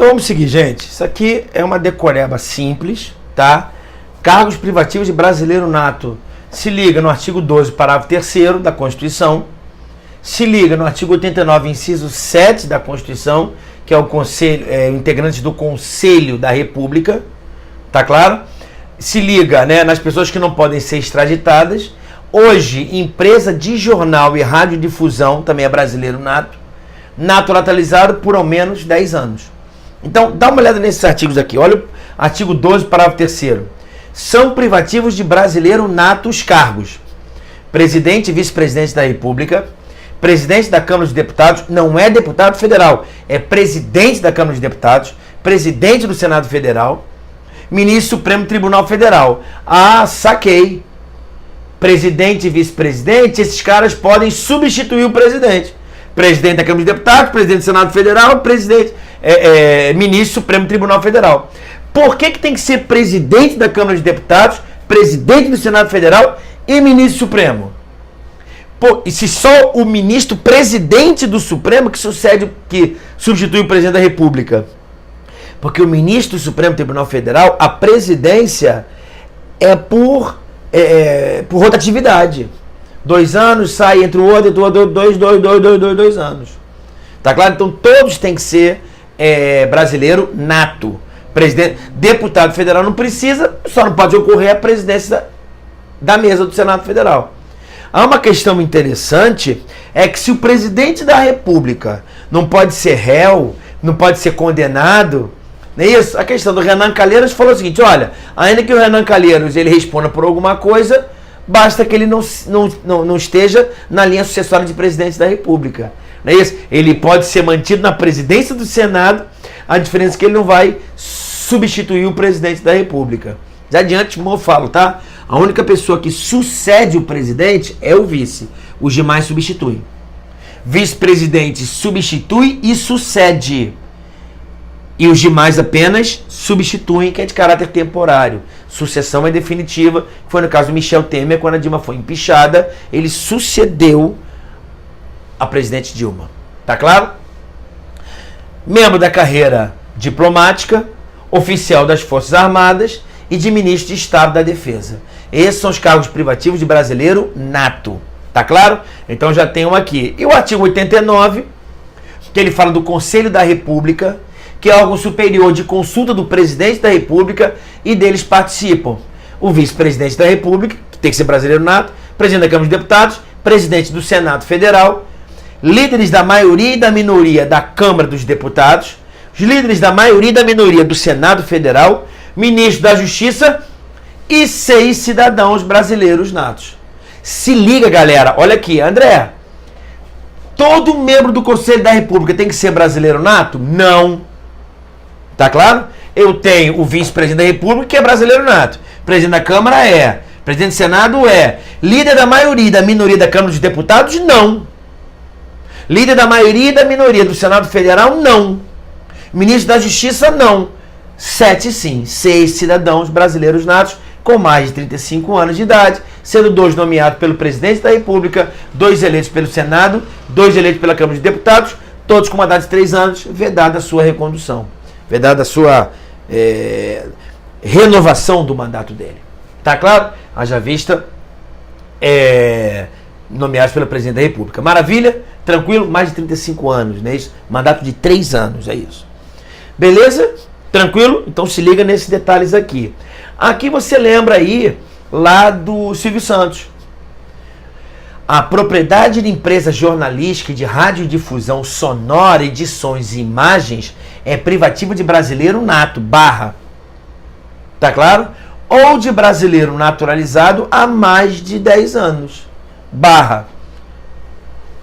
vamos seguir, gente. Isso aqui é uma decoreba simples, tá? Cargos privativos de brasileiro nato. Se liga no artigo 12, parágrafo 3º da Constituição. Se liga no artigo 89, inciso 7 da Constituição, que é o conselho, integrante do Conselho da República, tá claro? Se liga, né, nas pessoas que não podem ser extraditadas. Hoje, empresa de jornal e radiodifusão, também é brasileiro nato, naturalizado por ao menos 10 anos. Então, dá uma olhada nesses artigos aqui. Olha o artigo 12, parágrafo 3º. São privativos de brasileiro nato os cargos: presidente e vice-presidente da República, presidente da Câmara dos Deputados, não é deputado federal, é presidente da Câmara dos Deputados, presidente do Senado Federal, ministro do Supremo Tribunal Federal. Ah, saquei. Presidente e vice-presidente, esses caras podem substituir o presidente. Presidente da Câmara dos Deputados, presidente do Senado Federal, ministro do Supremo Tribunal Federal. Por que tem que ser presidente da Câmara dos Deputados, presidente do Senado Federal e ministro supremo? Pô, e se só o ministro presidente do Supremo que substitui o presidente da República? Porque o ministro do Supremo Tribunal Federal, a presidência é por rotatividade. 2 anos, sai entre o outro, 2 anos. Tá claro? Então todos têm que ser brasileiro nato. Presidente, deputado federal não precisa, só não pode ocorrer a presidência da mesa do Senado Federal. Há uma questão interessante, é que se o presidente da República não pode ser réu, não pode ser condenado, não é isso? A questão do Renan Calheiros falou o seguinte: olha, ainda que o Renan Calheiros ele responda por alguma coisa, basta que ele não esteja na linha sucessória de presidente da República. Não é isso? Ele pode ser mantido na presidência do Senado, a diferença é que ele não vai substituir o presidente da República. Já adiante, como eu falo, tá? A única pessoa que sucede o presidente é o vice. Os demais substituem. Vice-presidente substitui e sucede. E os demais apenas substituem, que é de caráter temporário. Sucessão é definitiva. Foi no caso do Michel Temer, quando a Dilma foi empichada, ele sucedeu a presidente Dilma. Tá claro? Membro da carreira diplomática, oficial das Forças Armadas e de ministro de Estado da Defesa. Esses são os cargos privativos de brasileiro nato. Tá claro? Então já tem um aqui. E o artigo 89, que ele fala do Conselho da República, que é órgão superior de consulta do presidente da República, e deles participam o vice-presidente da República, que tem que ser brasileiro nato, presidente da Câmara dos Deputados, presidente do Senado Federal, líderes da maioria e da minoria da Câmara dos Deputados, os líderes da maioria e da minoria do Senado Federal, ministro da Justiça e 6 cidadãos brasileiros natos. Se liga, galera, olha aqui, André, todo membro do Conselho da República tem que ser brasileiro nato? Não. Tá claro? Eu tenho o vice-presidente da República, que é brasileiro nato. Presidente da Câmara é. Presidente do Senado é. Líder da maioria e da minoria da Câmara dos Deputados? Não. Líder da maioria e da minoria do Senado Federal? Não. Ministro da Justiça? Não. 7 sim. 6 cidadãos brasileiros natos com mais de 35 anos de idade, sendo 2 nomeados pelo presidente da República, 2 eleitos pelo Senado, 2 eleitos pela Câmara dos Deputados, todos com mandato de 3 anos, vedada a sua recondução. Vedada a sua renovação do mandato dele. Tá claro? Haja vista, nomeados pelo presidente da República. Maravilha? Tranquilo? Mais de 35 anos, não é isso? Mandato de 3 anos, é isso. Beleza? Tranquilo? Então se liga nesses detalhes aqui. Aqui você lembra aí lá do Silvio Santos. A propriedade de empresa jornalística e de radiodifusão sonora, edições e imagens é privativa de brasileiro nato, tá claro? Ou de brasileiro naturalizado há mais de 10 anos,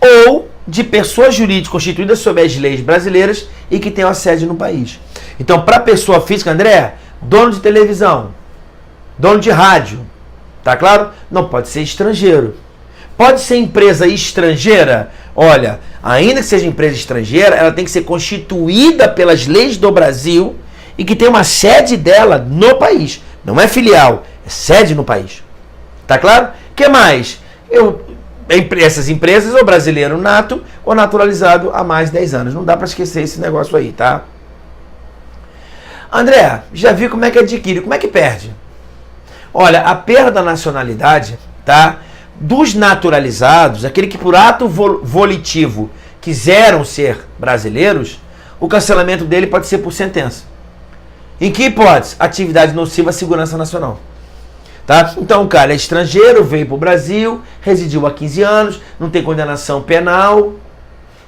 ou de pessoa jurídica constituída sob as leis brasileiras e que tenha sede no país. Então, para pessoa física, André, dono de televisão, dono de rádio, tá claro? Não pode ser estrangeiro. Pode ser empresa estrangeira? Olha, ainda que seja empresa estrangeira, ela tem que ser constituída pelas leis do Brasil e que tenha uma sede dela no país. Não é filial, é sede no país. Tá claro? O que mais? Essas empresas, ou brasileiro nato ou naturalizado há mais de 10 anos. Não dá para esquecer esse negócio aí, tá? André, já viu como é que adquire, como é que perde? Olha, a perda da nacionalidade, tá? Dos naturalizados, aquele que por ato volitivo quiseram ser brasileiros, o cancelamento dele pode ser por sentença. Em que hipótese? Atividade nociva à segurança nacional. Tá? Então o cara é estrangeiro, veio para o Brasil, residiu há 15 anos, não tem condenação penal,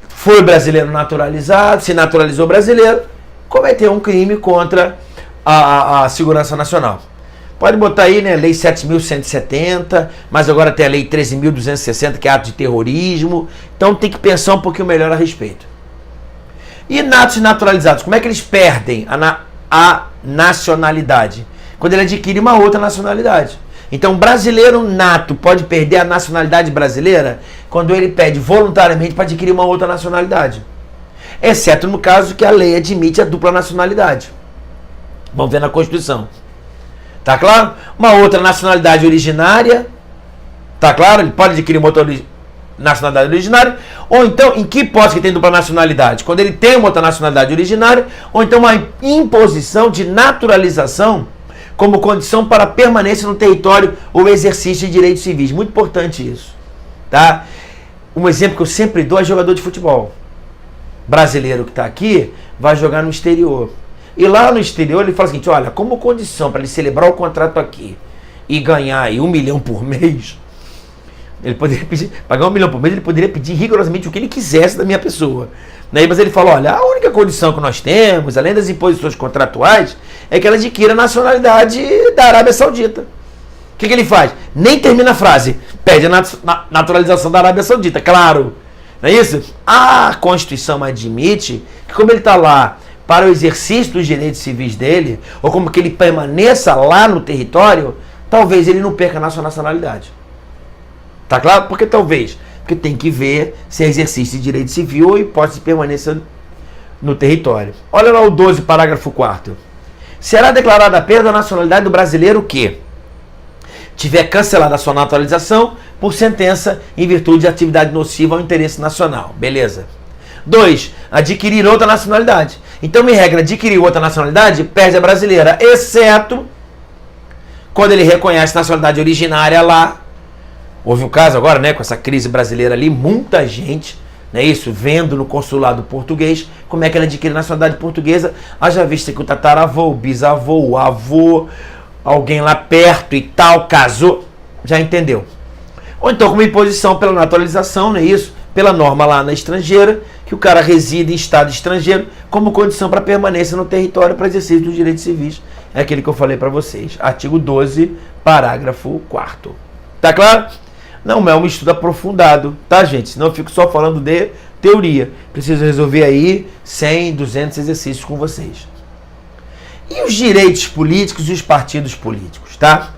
foi brasileiro naturalizado, se naturalizou brasileiro, cometeu um crime contra a segurança nacional. Pode botar aí, né, Lei 7.170, mas agora tem a Lei 13.260, que é ato de terrorismo. Então tem que pensar um pouquinho melhor a respeito. E natos naturalizados, como é que eles perdem a nacionalidade? Quando ele adquire uma outra nacionalidade. Então, brasileiro nato pode perder a nacionalidade brasileira quando ele pede voluntariamente para adquirir uma outra nacionalidade. Exceto no caso que a lei admite a dupla nacionalidade. Vamos ver na Constituição. Tá claro? Uma outra nacionalidade originária. Tá claro? Ele pode adquirir uma outra nacionalidade originária. Ou então, em que hipótese que tem dupla nacionalidade? Quando ele tem uma outra nacionalidade originária. Ou então uma imposição de naturalização como condição para permanência no território ou exercício de direitos civis. Muito importante isso. Tá? Um exemplo que eu sempre dou é jogador de futebol. Brasileiro que está aqui vai jogar no exterior. E lá no exterior ele fala o seguinte, olha, como condição para ele celebrar o contrato aqui e ganhar aí 1 milhão por mês, ele poderia pedir, pagar 1 milhão por mês, ele poderia pedir rigorosamente o que ele quisesse da minha pessoa. Mas ele fala, olha, a única condição que nós temos, além das imposições contratuais, é que ela adquira a nacionalidade da Arábia Saudita. O que ele faz? Nem termina a frase, pede a naturalização da Arábia Saudita, claro. Não é isso? A Constituição admite que como ele está lá para o exercício dos direitos civis dele, ou como que ele permaneça lá no território, talvez ele não perca a sua nacionalidade. Tá claro? Porque talvez. Porque tem que ver se é exercício de direito civil ou hipótese de permanência no território. Olha lá o 12, parágrafo 4º. Será declarada a perda da nacionalidade do brasileiro que tiver cancelada a sua naturalização por sentença em virtude de atividade nociva ao interesse nacional. Beleza. 2. Adquirir outra nacionalidade. Então, me regra, adquirir outra nacionalidade, perde a brasileira, exceto quando ele reconhece a nacionalidade originária lá. Houve um caso agora, né, com essa crise brasileira ali, muita gente, né, isso, vendo no consulado português como é que ele adquire nacionalidade portuguesa, haja vista que o tataravô, o bisavô, o avô, alguém lá perto e tal, casou, já entendeu. Ou então como imposição pela naturalização, não é isso? Pela norma lá na estrangeira, que o cara reside em estado estrangeiro como condição para permanência no território para exercício dos direitos civis. É aquele que eu falei para vocês. Artigo 12, parágrafo 4º. Tá claro? Não é um estudo aprofundado, tá, gente? Senão eu fico só falando de teoria. Preciso resolver aí 100, 200 exercícios com vocês. E os direitos políticos e os partidos políticos, tá?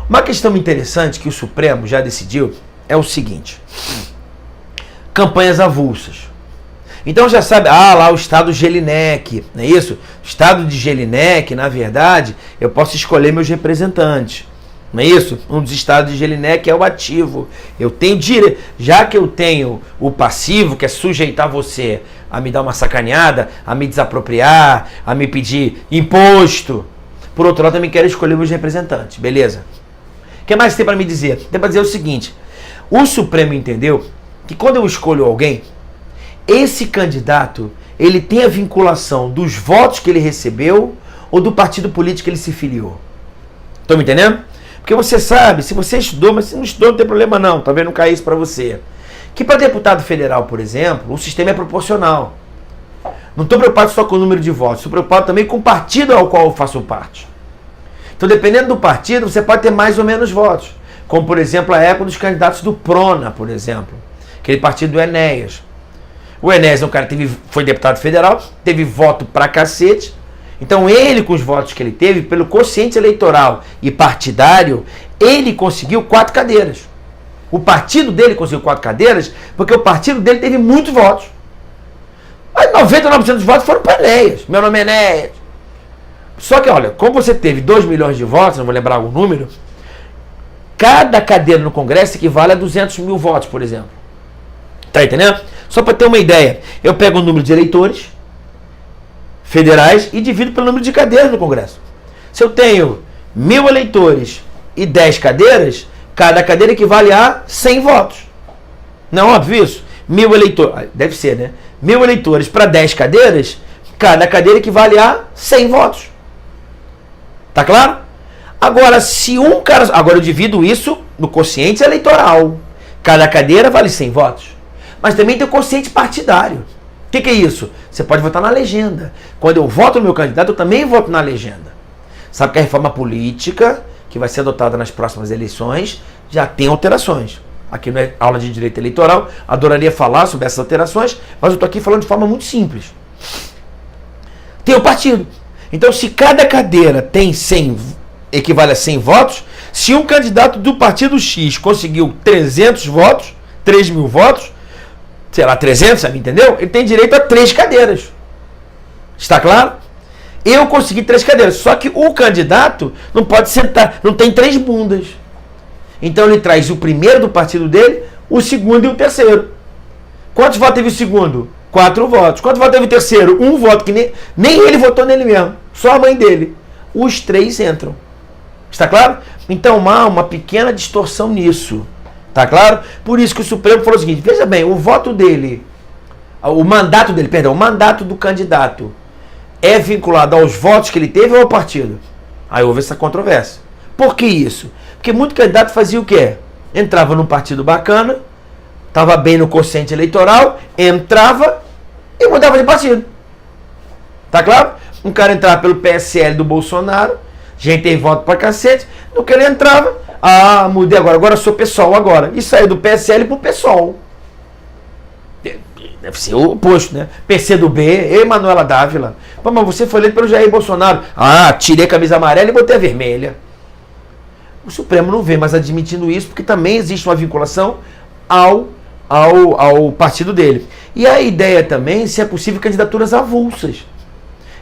Uma questão interessante que o Supremo já decidiu é o seguinte. Campanhas avulsas. Então já sabe, lá o estado Jelinek, não é isso? O estado de Jelinek, na verdade, eu posso escolher meus representantes. Não é isso? Um dos estados de Jelinek é o ativo. Eu tenho direito, já que eu tenho o passivo, que é sujeitar você a me dar uma sacaneada, a me desapropriar, a me pedir imposto. Por outro lado, também quero escolher meus representantes, beleza? O que mais tem para me dizer? Tem para dizer o seguinte, o Supremo entendeu que quando eu escolho alguém, esse candidato, ele tem a vinculação dos votos que ele recebeu ou do partido político que ele se filiou. Estão me entendendo? Porque você sabe, se você estudou, mas se não estudou não tem problema não, talvez não caia isso para você. Que para deputado federal, por exemplo, o sistema é proporcional. Não estou preocupado só com o número de votos, estou preocupado também com o partido ao qual eu faço parte. Então, dependendo do partido, você pode ter mais ou menos votos. Como, por exemplo, a época dos candidatos do Prona, por exemplo. Aquele partido do Enéas. O Enéas é um cara que foi deputado federal, teve voto pra cacete. Então ele, com os votos que ele teve, pelo quociente eleitoral e partidário, ele conseguiu 4 cadeiras. O partido dele conseguiu 4 cadeiras porque o partido dele teve muitos votos. Mas 99% dos votos foram para Enéas. Meu nome é Enéas. Só que, olha, como você teve 2 milhões de votos, não vou lembrar algum número, cada cadeira no Congresso equivale a 200 mil votos, por exemplo. Tá entendendo? Só para ter uma ideia, eu pego o número de eleitores, federais e divido pelo número de cadeiras no Congresso. Se eu tenho 1.000 eleitores e 10 cadeiras, cada cadeira equivale a 100 votos. Não é óbvio isso? 1.000 eleitores, deve ser, né? 1.000 eleitores para 10 cadeiras, cada cadeira equivale a 100 votos. Tá claro? Agora, se um cara... Agora eu divido isso no quociente eleitoral. Cada cadeira vale 100 votos. Mas também tem o quociente partidário. O que é isso? Você pode votar na legenda. Quando eu voto no meu candidato, eu também voto na legenda. Sabe que a reforma política, que vai ser adotada nas próximas eleições, já tem alterações. Aqui não é aula de direito eleitoral, adoraria falar sobre essas alterações, mas eu estou aqui falando de forma muito simples. Tem o partido. Então, se cada cadeira tem 100, equivale a 100 votos, se um candidato do partido X conseguiu 300 votos, 3.000 votos, sei lá, 300, sabe, entendeu? Ele tem direito a 3 cadeiras. Está claro? Eu consegui 3 cadeiras, só que o candidato não pode sentar, não tem 3 bundas. Então ele traz o primeiro do partido dele, o segundo e o terceiro. Quantos votos teve o segundo? 4 votos. Quantos votos teve o terceiro? 1 voto, que nem ele votou nele mesmo, só a mãe dele. Os 3 entram. Está claro? Então há uma pequena distorção nisso. Está claro? Por isso que o Supremo falou o seguinte, veja bem, o voto dele, o mandato do candidato é vinculado aos votos que ele teve ou ao partido? Aí houve essa controvérsia. Por que isso? Porque muito candidato fazia o quê? Entrava num partido bacana, estava bem no quociente eleitoral, entrava e mudava de partido. Tá claro? Um cara entrava pelo PSL do Bolsonaro, gente tem voto pra cacete, no que ele entrava, mudei agora sou PSOL agora. E saiu do PSL pro PSOL. Deve ser o oposto, né? PCdoB, Manuela Dávila. Pô, mas você foi eleito pelo Jair Bolsonaro. Tirei a camisa amarela e botei a vermelha. O Supremo não vem mais admitindo isso, porque também existe uma vinculação ao partido dele. E a ideia também, se é possível, candidaturas avulsas.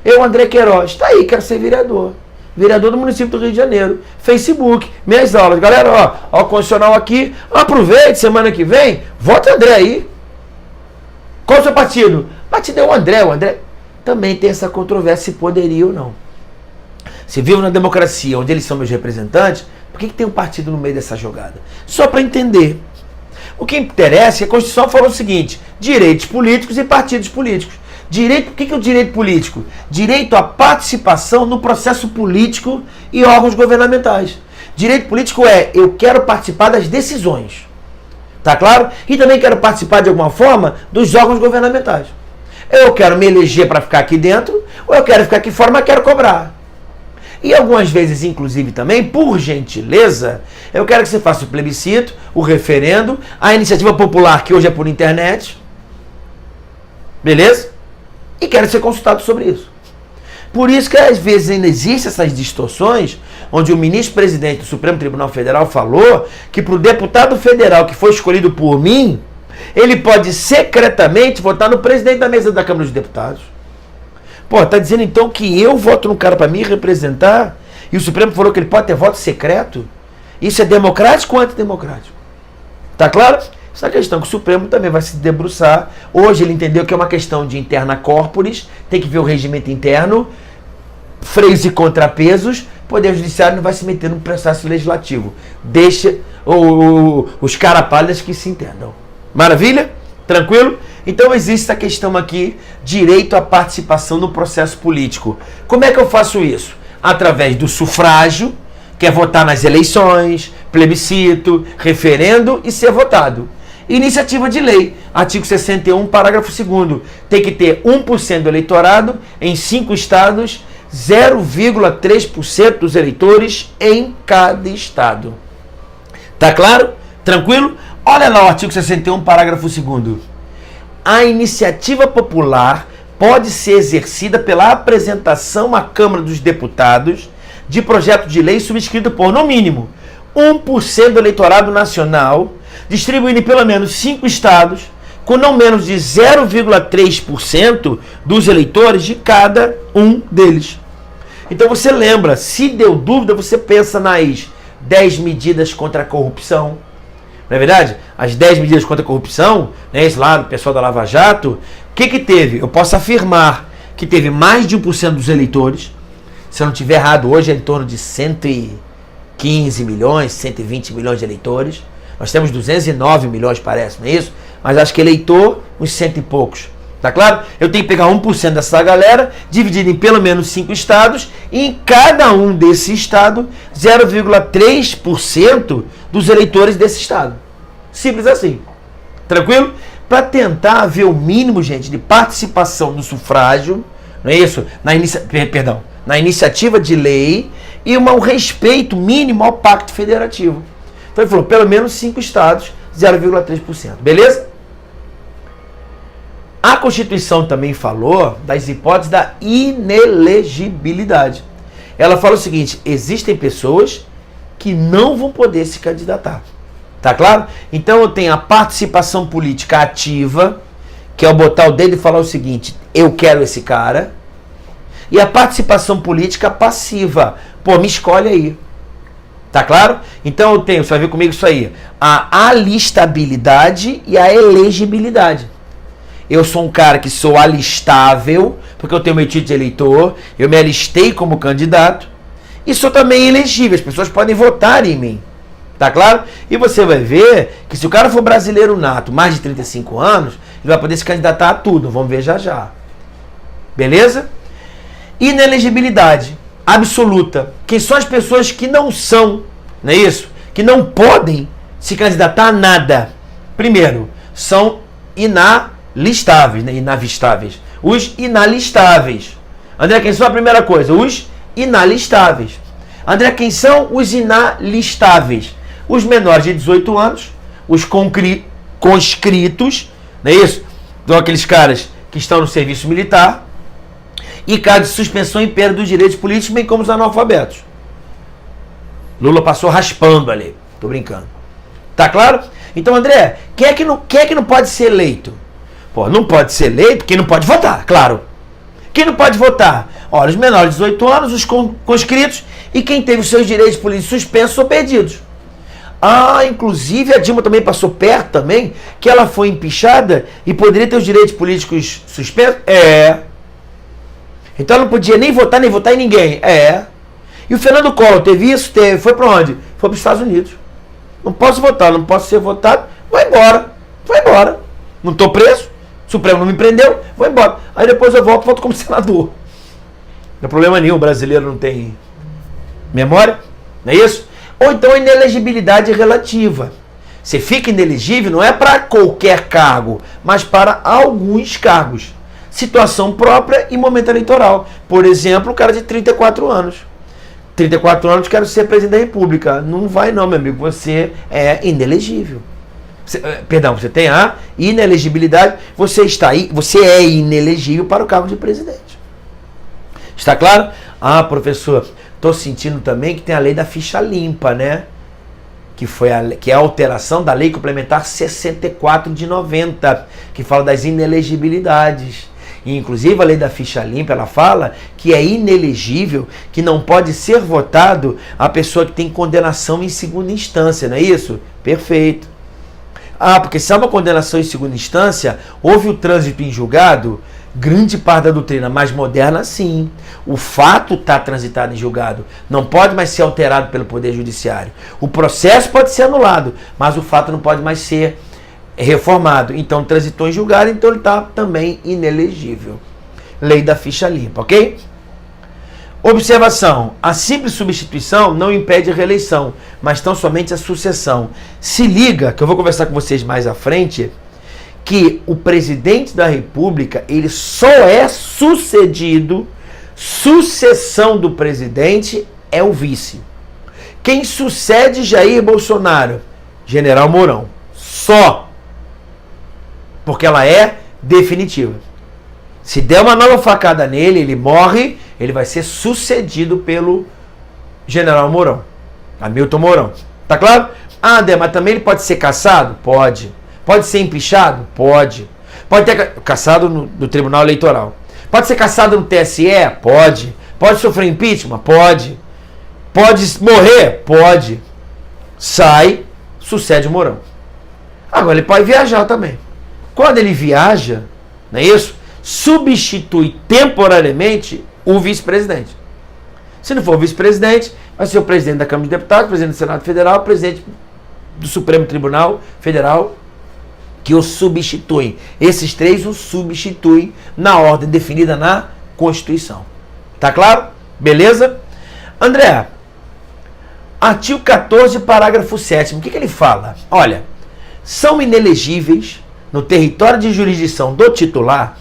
Eu, André Queiroz, está aí, quero ser vereador. Vereador do município do Rio de Janeiro. Facebook, minhas aulas. Galera, ó, condicional aqui. Aproveite, semana que vem, vota André aí. Qual é o seu partido? Partido é o André. O André também tem essa controvérsia se poderia ou não. Se vivo na democracia, onde eles são meus representantes, por que tem um partido no meio dessa jogada? Só para entender. O que interessa é que a Constituição falou o seguinte, direitos políticos e partidos políticos. O que é o direito político? Direito à participação no processo político e órgãos governamentais. Direito político é, eu quero participar das decisões. Tá claro? E também quero participar de alguma forma dos órgãos governamentais. Eu quero me eleger para ficar aqui dentro, ou eu quero ficar aqui fora, mas quero cobrar. E algumas vezes, inclusive também, por gentileza, eu quero que você faça o plebiscito, o referendo, a iniciativa popular, que hoje é por internet. Beleza? E quero ser consultado sobre isso. Por isso que às vezes ainda existem essas distorções, onde o ministro-presidente do Supremo Tribunal Federal falou que para o deputado federal que foi escolhido por mim, ele pode secretamente votar no presidente da mesa da Câmara dos Deputados. Pô, tá dizendo então que eu voto no cara para me representar e o Supremo falou que ele pode ter voto secreto? Isso é democrático ou antidemocrático? Tá claro? Essa questão que o Supremo também vai se debruçar. Hoje ele entendeu que é uma questão de interna corporis, tem que ver o regimento interno, freios e contrapesos. O Poder Judiciário não vai se meter no processo legislativo. Deixa os carapalhas que se entendam. Maravilha? Tranquilo? Então existe essa questão aqui, direito à participação no processo político. Como é que eu faço isso? Através do sufrágio, que é votar nas eleições, plebiscito, referendo e ser votado. Iniciativa de lei, artigo 61, parágrafo 2º, tem que ter 1% do eleitorado em 5 estados, 0,3% dos eleitores em cada estado. Tá claro? Tranquilo? Olha lá o artigo 61, parágrafo 2º. A iniciativa popular pode ser exercida pela apresentação à Câmara dos Deputados de projeto de lei subscrito por, no mínimo, 1% do eleitorado nacional, distribuído em pelo menos 5 estados, com não menos de 0,3% dos eleitores de cada um deles. Então você lembra, se deu dúvida, você pensa nas 10 medidas contra a corrupção. Não é verdade? As 10 medidas contra a corrupção, né, esse lá do pessoal da Lava Jato, o que teve? Eu posso afirmar que teve mais de 1% dos eleitores. Se eu não estiver errado, hoje é em torno de 115 milhões, 120 milhões de eleitores. Nós temos 209 milhões, parece, não é isso? Mas acho que eleitor, uns cento e poucos. Tá claro? Eu tenho que pegar 1% dessa galera, dividido em pelo menos 5 estados, e em cada um desse estado, 0,3% dos eleitores desse estado. Simples assim. Tranquilo? Para tentar ver o mínimo, gente, de participação no sufrágio, não é isso? Na iniciativa de lei e um respeito mínimo ao Pacto Federativo. Então ele falou, pelo menos 5 estados, 0,3%. Beleza? A Constituição também falou das hipóteses da inelegibilidade. Ela fala o seguinte, existem pessoas que não vão poder se candidatar. Tá claro? Então eu tenho a participação política ativa, que é eu botar o dedo e falar o seguinte, eu quero esse cara. E a participação política passiva, pô, me escolhe aí. Tá claro? Então eu tenho, você vai ver comigo isso aí, a alistabilidade e a elegibilidade. Eu sou um cara que sou alistável, porque eu tenho meu título de eleitor, eu me alistei como candidato, e sou também elegível, as pessoas podem votar em mim. Tá claro? E você vai ver que se o cara for brasileiro nato, mais de 35 anos, ele vai poder se candidatar a tudo, vamos ver já já. Beleza? Inelegibilidade absoluta. Quem são as pessoas que não são, não é isso? Que não podem se candidatar a nada. Primeiro, são inalistáveis, né? Inavistáveis. Os inalistáveis. André, quem são a primeira coisa? Os inalistáveis. André, quem são os inalistáveis? Os menores de 18 anos, os conscritos, não é isso? Então aqueles caras que estão no serviço militar, e caso de suspensão e perda dos direitos políticos, bem como os analfabetos. Lula passou raspando ali. Tô brincando. Tá claro? Então, André, quem é que não pode ser eleito? Pô, não pode ser eleito quem não pode votar, claro. Quem não pode votar? Olha, os menores de 18 anos, os conscritos e quem teve os seus direitos políticos suspensos ou perdidos. Ah, inclusive a Dilma também passou perto também, que ela foi empichada e poderia ter os direitos políticos suspensos? É. Então ela não podia nem votar em ninguém. É. E o Fernando Collor teve isso? Teve. Foi para onde? Foi para os Estados Unidos. Não posso votar, não posso ser votado. Vou embora. Vou embora. Não estou preso. O Supremo não me prendeu. Vou embora. Aí depois eu volto como senador. Não é problema nenhum. O brasileiro não tem memória. Não é isso? Ou então a inelegibilidade relativa. Você fica inelegível não é para qualquer cargo, mas para alguns cargos. Situação própria e momento eleitoral. Por exemplo, o cara de 34 anos. 34 anos, quero ser presidente da República. Não vai não, meu amigo. Você é inelegível. Você tem a inelegibilidade. Você é inelegível para o cargo de presidente. Está claro? Ah, professor, estou sentindo também que tem a lei da ficha limpa, né? Que é a alteração da lei complementar 64 de 90, que fala das inelegibilidades. E, inclusive, a lei da ficha limpa, ela fala que é inelegível, que não pode ser votado a pessoa que tem condenação em segunda instância, não é isso? Perfeito. Ah, porque se há uma condenação em segunda instância, houve o trânsito em julgado, grande parte da doutrina mais moderna, sim. O fato está transitado em julgado, não pode mais ser alterado pelo Poder Judiciário. O processo pode ser anulado, mas o fato não pode mais ser reformado. Então transitou em julgado, então ele está também inelegível. Lei da ficha limpa, ok? Observação: a simples substituição não impede a reeleição, mas tão somente a sucessão. Se liga, que eu vou conversar com vocês mais à frente, que o presidente da República, ele só é sucedido, sucessão do presidente é o vice. Quem sucede Jair Bolsonaro? General Mourão. Só. Porque ela é definitiva. Se der uma nova facada nele, ele morre, ele vai ser sucedido pelo General Mourão. Hamilton Mourão. Tá claro? Ah, André, mas também ele pode ser cassado? Pode. Pode ser empichado? Pode. Pode ter cassado no Tribunal Eleitoral. Pode ser cassado no TSE? Pode. Pode sofrer impeachment? Pode. Pode morrer? Pode. Sai, sucede o Mourão. Agora ele pode viajar também. Quando ele viaja, não é isso? substitui temporariamente o vice-presidente. Se não for o vice-presidente, vai ser o presidente da Câmara de Deputados, o presidente do Senado Federal, o presidente do Supremo Tribunal Federal, que o substituem. Esses três o substituem na ordem definida na Constituição. Tá claro? Beleza? André, artigo 14, parágrafo 7º, o que ele fala? Olha, são inelegíveis no território de jurisdição do titular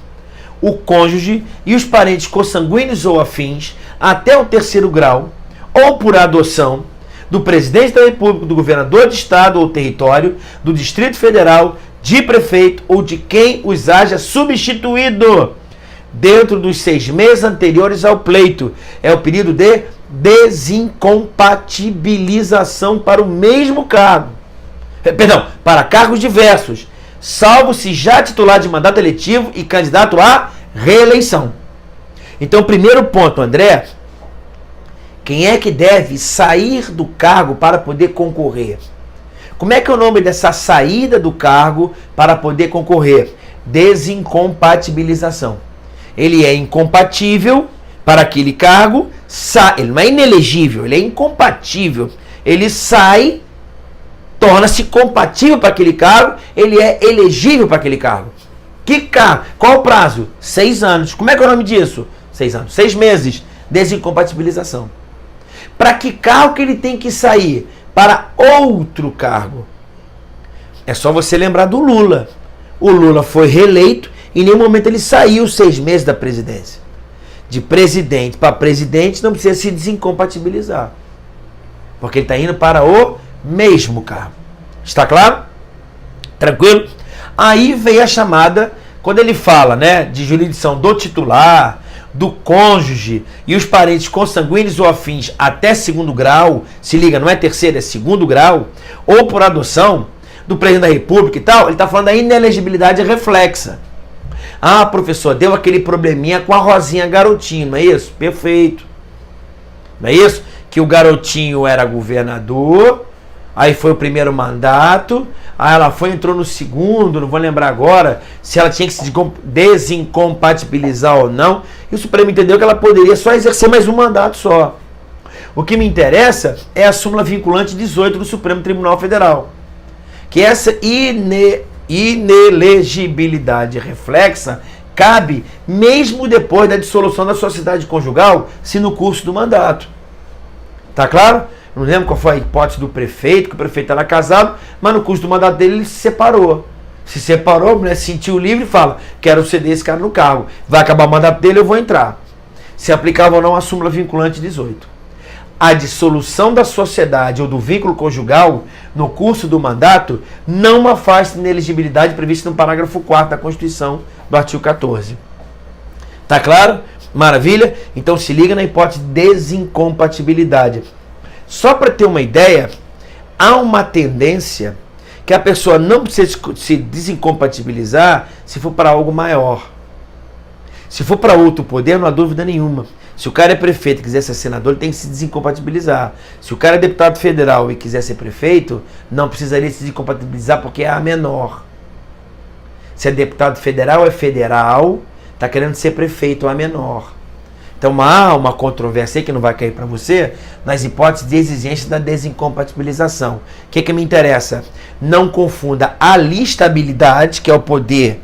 o cônjuge e os parentes consanguíneos ou afins até o 3º grau ou por adoção do presidente da República, do governador de estado ou território, do Distrito Federal, de prefeito ou de quem os haja substituído dentro dos 6 meses anteriores ao pleito. É o período de desincompatibilização para o mesmo cargo. Perdão, para cargos diversos, salvo se já titular de mandato eletivo e candidato à reeleição. Então, primeiro ponto, André, quem é que deve sair do cargo para poder concorrer? Como é que é o nome dessa saída do cargo para poder concorrer? Desincompatibilização. Ele é incompatível para aquele cargo, ele não é inelegível, ele é incompatível. Ele sai, torna-se compatível para aquele cargo, ele é elegível para aquele cargo. Que cargo? Qual o prazo? 6 anos. Como é que é o nome disso? 6 anos. 6 meses. Desincompatibilização. Para que cargo que ele tem que sair? Para outro cargo. É só você lembrar do Lula. O Lula foi reeleito e em nenhum momento ele saiu 6 meses da presidência. De presidente para presidente não precisa se desincompatibilizar. Porque ele está indo para o mesmo cargo. Está claro? Tranquilo? Aí vem a chamada, quando ele fala, né, de jurisdição do titular, do cônjuge e os parentes consanguíneos ou afins até 2º grau, se liga, não é 3º, é 2º grau, ou por adoção do presidente da República e tal, ele está falando da inelegibilidade reflexa. Ah, professor, deu aquele probleminha com a Rosinha Garotinho, não é isso? Perfeito. Não é isso? Que o Garotinho era governador, aí foi o primeiro mandato, aí ela entrou no segundo, não vou lembrar agora se ela tinha que se desincompatibilizar ou não, e o Supremo entendeu que ela poderia só exercer mais um mandato só. O que me interessa é a súmula vinculante 18 do Supremo Tribunal Federal, que essa inelegibilidade reflexa cabe mesmo depois da dissolução da sociedade conjugal, se no curso do mandato. Tá claro? Não lembro qual foi a hipótese do prefeito, que o prefeito era casado, mas no curso do mandato dele ele se separou. Se separou, a mulher se sentiu livre e fala, quero ceder esse cara no cargo. Vai acabar o mandato dele, eu vou entrar. Se aplicava ou não a súmula vinculante 18. A dissolução da sociedade ou do vínculo conjugal no curso do mandato não afasta a inelegibilidade prevista no parágrafo 4º da Constituição do artigo 14. Tá claro? Maravilha? Então se liga na hipótese de desincompatibilidade. Só para ter uma ideia, há uma tendência que a pessoa não precisa se desincompatibilizar se for para algo maior. Se for para outro poder, não há dúvida nenhuma. Se o cara é prefeito e quiser ser senador, ele tem que se desincompatibilizar. Se o cara é deputado federal e quiser ser prefeito, não precisaria se desincompatibilizar porque é a menor. Se é deputado federal, é federal, está querendo ser prefeito, é a menor. Então há uma controvérsia aí que não vai cair para você nas hipóteses de exigência da desincompatibilização. O que me interessa? Não confunda a listabilidade, que é o poder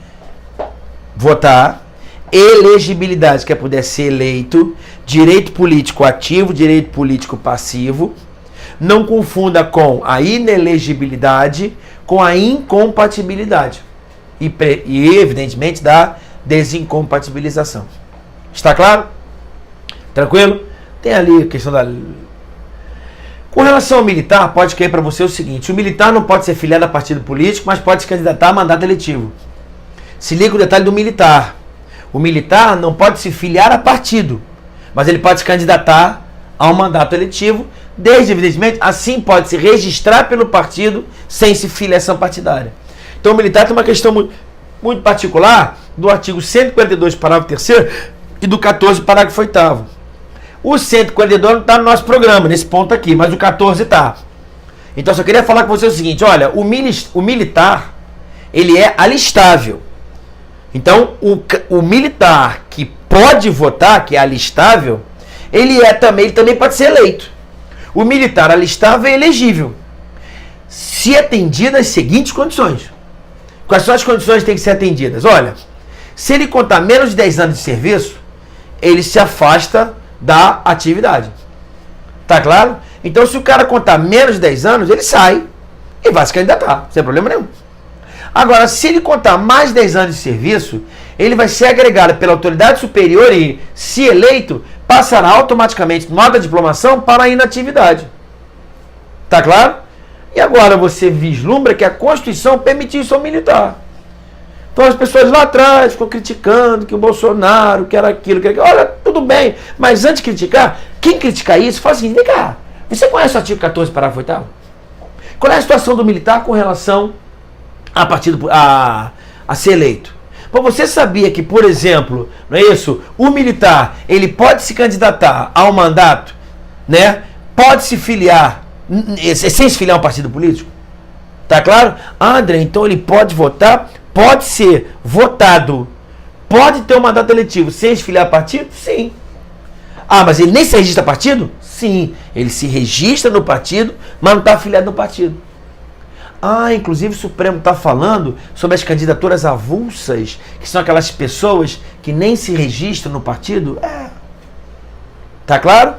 votar, elegibilidade, que é poder ser eleito, direito político ativo, direito político passivo. Não confunda com a inelegibilidade com a incompatibilidade. E evidentemente, da desincompatibilização. Está claro? Tranquilo? Tem ali a questão da... Com relação ao militar, pode cair para você o seguinte: o militar não pode ser filiado a partido político, mas pode se candidatar a mandato eletivo. Se liga o detalhe do militar. O militar não pode se filiar a partido, mas ele pode se candidatar a um mandato eletivo, desde, evidentemente, assim pode se registrar pelo partido sem se filiação partidária. Então o militar tem uma questão muito particular do artigo 142, parágrafo 3º e do 14, parágrafo 8º. O 142 não está no nosso programa, nesse ponto aqui, mas o 14 está. Então só queria falar com você o seguinte: olha, o militar, ele é alistável. Então, o militar que pode votar, que é alistável, ele também pode ser eleito. O militar alistável é elegível, se atendidas as seguintes condições. Quais são as condições que têm que ser atendidas? Olha, se ele contar menos de 10 anos de serviço, ele se afasta da atividade. Tá claro? Então, se o cara contar menos de 10 anos, ele sai e vai se candidatar, sem problema nenhum. Agora, se ele contar mais de 10 anos de serviço, ele vai ser agregado pela autoridade superior e, se eleito, passará automaticamente nota de diplomação para a inatividade. Tá claro? E agora você vislumbra que a Constituição permitiu isso ao militar. Então as pessoas lá atrás ficam criticando que o Bolsonaro, que era aquilo, que era aquilo. Olha, tudo bem, mas antes de criticar, quem criticar isso, fala assim, vem cá, você conhece o artigo 14, parágrafo 8º? Qual é a situação do militar com relação a ser eleito? Bom, você sabia que, por exemplo, não é isso? O militar, ele pode se candidatar ao mandato, né? Pode se filiar, sem se filiar a um partido político? Tá claro? André, então ele pode votar, pode ser votado, pode ter um mandato eletivo sem se filiar a partido? Sim. Ah, mas ele nem se registra a partido? Sim. Ele se registra no partido, mas não está afiliado no partido. Ah, inclusive o Supremo está falando sobre as candidaturas avulsas, que são aquelas pessoas que nem se registram no partido. Tá claro?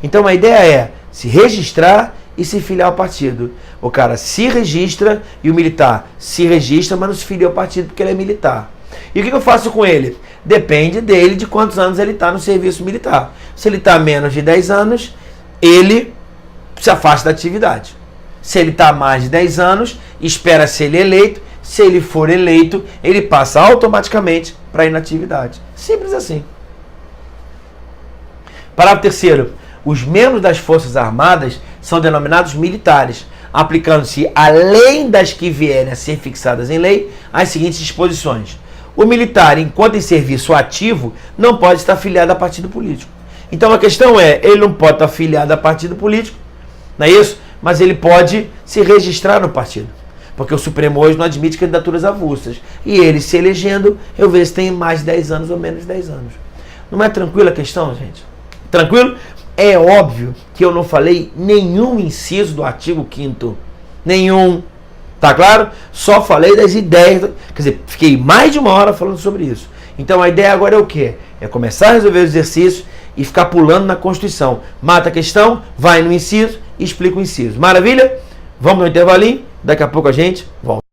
Então a ideia é se registrar e se filiar ao partido. O cara se registra e o militar se registra, mas não se filia ao partido porque ele é militar. E o que eu faço com ele? Depende dele de quantos anos ele está no serviço militar. Se ele está menos de 10 anos, ele se afasta da atividade. Se ele está mais de 10 anos, espera ser ele eleito. Se ele for eleito, ele passa automaticamente para a inatividade. Simples assim. Parágrafo 3º. Os membros das Forças Armadas são denominados militares, aplicando-se, além das que vierem a ser fixadas em lei, as seguintes disposições. O militar, enquanto em serviço ativo, não pode estar afiliado a partido político. Então a questão é, ele não pode estar afiliado a partido político, não é isso? Mas ele pode se registrar no partido. Porque o Supremo hoje não admite candidaturas avulsas. E ele se elegendo, eu vejo se tem mais de 10 anos ou menos de 10 anos. Não é tranquila a questão, gente? Tranquilo? É óbvio que eu não falei nenhum inciso do artigo 5º. Nenhum. Tá claro? Só falei das ideias. Quer dizer, fiquei mais de 1 hora falando sobre isso. Então a ideia agora é o quê? É começar a resolver os exercícios e ficar pulando na Constituição. Mata a questão, vai no inciso e explica o inciso. Maravilha? Vamos no intervalinho, daqui a pouco a gente volta.